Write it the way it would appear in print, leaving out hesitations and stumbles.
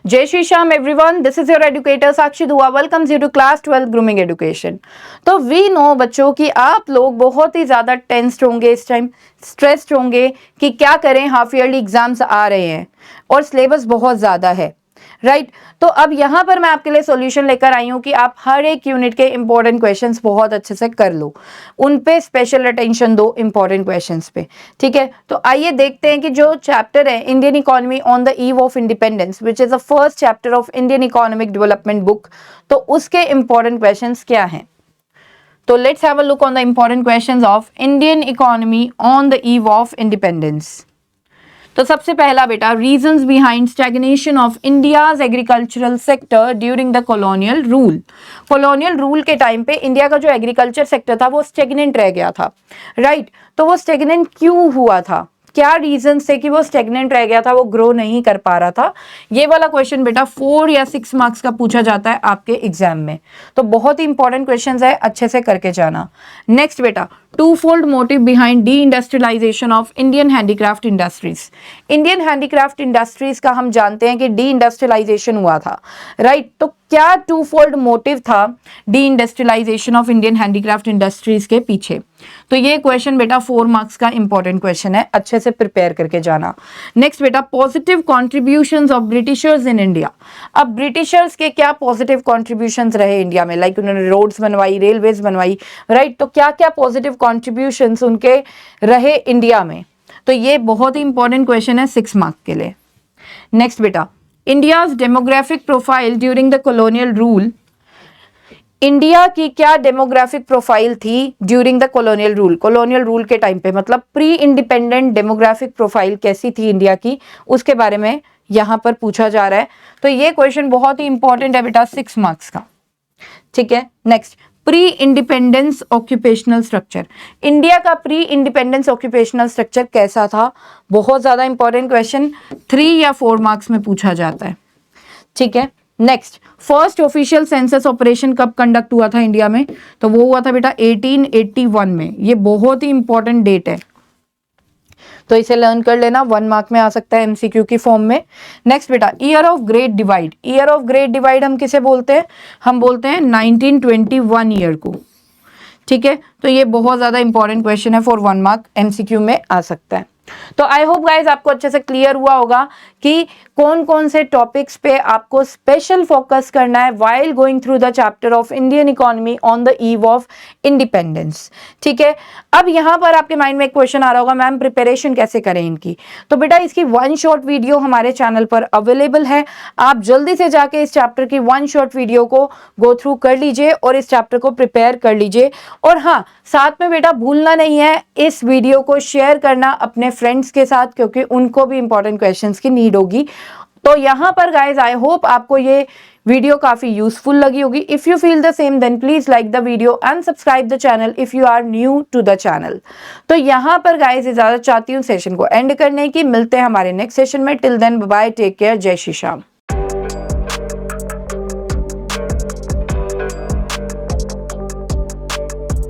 Jai Shri Shyam everyone, this is your educator Sakshi Dua welcomes you to class 12 grooming education। तो we know बच्चों कि आप लोग बहुत ही ज़्यादा टेंस्ड होंगे इस टाइम, स्ट्रेस्ड होंगे कि क्या करें, हाफ ईयरली एग्जाम्स आ रहे हैं और सिलेबस बहुत ज़्यादा है, राइट। तो अब यहाँ पर मैं आपके लिए सॉल्यूशन लेकर आई हूँ कि आप हर एक यूनिट के इंपॉर्टेंट क्वेश्चंस बहुत अच्छे से कर लो, उन पे स्पेशल अटेंशन दो इंपॉर्टेंट क्वेश्चंस पे, ठीक है। तो आइए देखते हैं कि जो चैप्टर है Indian economy on the eve of independence which is the first chapter of Indian economic development book, तो उसके इंपॉर्टेंट क्वेश्चंस क्या हैं। तो let's have a look on the important questions of Indian economy on the eve of independence. तो सबसे पहला बेटा, reasons behind stagnation of India's agricultural sector during the colonial rule. Colonial rule के time पे India का जो agriculture sector था वो स्टेगनेंट रह गया था, राइट। तो वो स्टेगनेंट क्यों हुआ था, क्या रीजन थे कि वो स्टेगनेंट रह गया था, वो ग्रो नहीं कर पा रहा था। ये वाला क्वेश्चन बेटा 4 या 6 मार्क्स का पूछा जाता है आपके एग्जाम में, तो बहुत ही इंपॉर्टेंट क्वेश्चन है, अच्छे से करके जाना। नेक्स्ट बेटा, two fold motive behind deindustrialization of Indian handicraft industries. Indian handicraft industries का हम जानते हैं कि डी इंडस्ट्रियलाइजेशन हुआ था, राइट। तो क्या टू फोल्ड मोटिव था deindustrialization of Indian handicraft industries के पीछे। तो ये क्वेश्चन बेटा 4 मार्क्स का इंपॉर्टेंट क्वेश्चन है, अच्छे से प्रिपेयर करके जाना। नेक्स्ट बेटा, positive contributions of Britishers in India. अब ब्रिटिशर्स के क्या पॉजिटिव कॉन्ट्रीब्यूशंस रहे इंडिया में, लाइक उन्होंने रोड्स बनवाई, रेलवेज बनवाई, राइट। तो क्या क्या पॉजिटिव कॉन्ट्रीब्यूशंस उनके रहे इंडिया में, तो ये बहुत ही इंपॉर्टेंट क्वेश्चन है 6 मार्क के लिए। नेक्स्ट बेटा, India's demographic profile during the colonial rule. India की क्या डेमोग्राफिक प्रोफाइल थी during the colonial rule. Colonial rule के टाइम पे मतलब प्री इंडिपेंडेंट डेमोग्राफिक प्रोफाइल कैसी थी इंडिया की, उसके बारे में यहां पर पूछा जा रहा है। तो ये क्वेश्चन बहुत ही इंपॉर्टेंट है बेटा 6 मार्क्स का, ठीक है। Next, pre independence occupational structure. India का प्री इंडिपेंडेंस ऑक्यूपेशनल स्ट्रक्चर कैसा था, बहुत ज्यादा इंपॉर्टेंट क्वेश्चन 3 या 4 मार्क्स में पूछा जाता है, ठीक है। Next, first official census operation कब कंडक्ट हुआ था इंडिया में, तो वो हुआ था बेटा 1881 में। ये बहुत ही इंपॉर्टेंट डेट है, तो इसे लर्न कर लेना, 1 मार्क में आ सकता है एमसीक्यू की फॉर्म में। नेक्स्ट बेटा, year of great divide. Year of great divide हम किसे बोलते हैं, हम बोलते हैं 1921 ईयर को, ठीक है। तो ये बहुत ज्यादा इंपॉर्टेंट क्वेश्चन है, फॉर 1 मार्क एमसीक्यू में आ सकता है। तो आई होप गाइज आपको अच्छे से क्लियर हुआ होगा कि कौन कौन से टॉपिक्स पे आपको स्पेशल फोकस करना है while going through the chapter of Indian economy on the eve of independence, ठीक है। अब यहां पर आपके माइंड में एक क्वेश्चन आ रहा होगा, मैम प्रिपरेशन कैसे करें इनकी। तो बेटा इसकी 1 शॉर्ट वीडियो हमारे चैनल पर अवेलेबल है, आप जल्दी से जाके इस चैप्टर की 1 शॉर्ट वीडियो को गो थ्रू कर लीजिए और इस चैप्टर को प्रिपेयर कर लीजिए। और हाँ, साथ में बेटा भूलना नहीं है इस वीडियो को शेयर करना अपने फ्रेंड्स के साथ, क्योंकि उनको भी इंपॉर्टेंट क्वेश्चंस की नीड होगी। तो यहां पर गाइज आई होप आपको ये वीडियो काफी यूजफुल लगी होगी। If you feel the same then please like the video and subscribe the channel if you are new to the channel. तो यहां पर गाइज इजाजत चाहती हूँ सेशन को एंड करने की, मिलते हैं हमारे नेक्स्ट सेशन में। Till then bye, take care, जय श्री श्याम।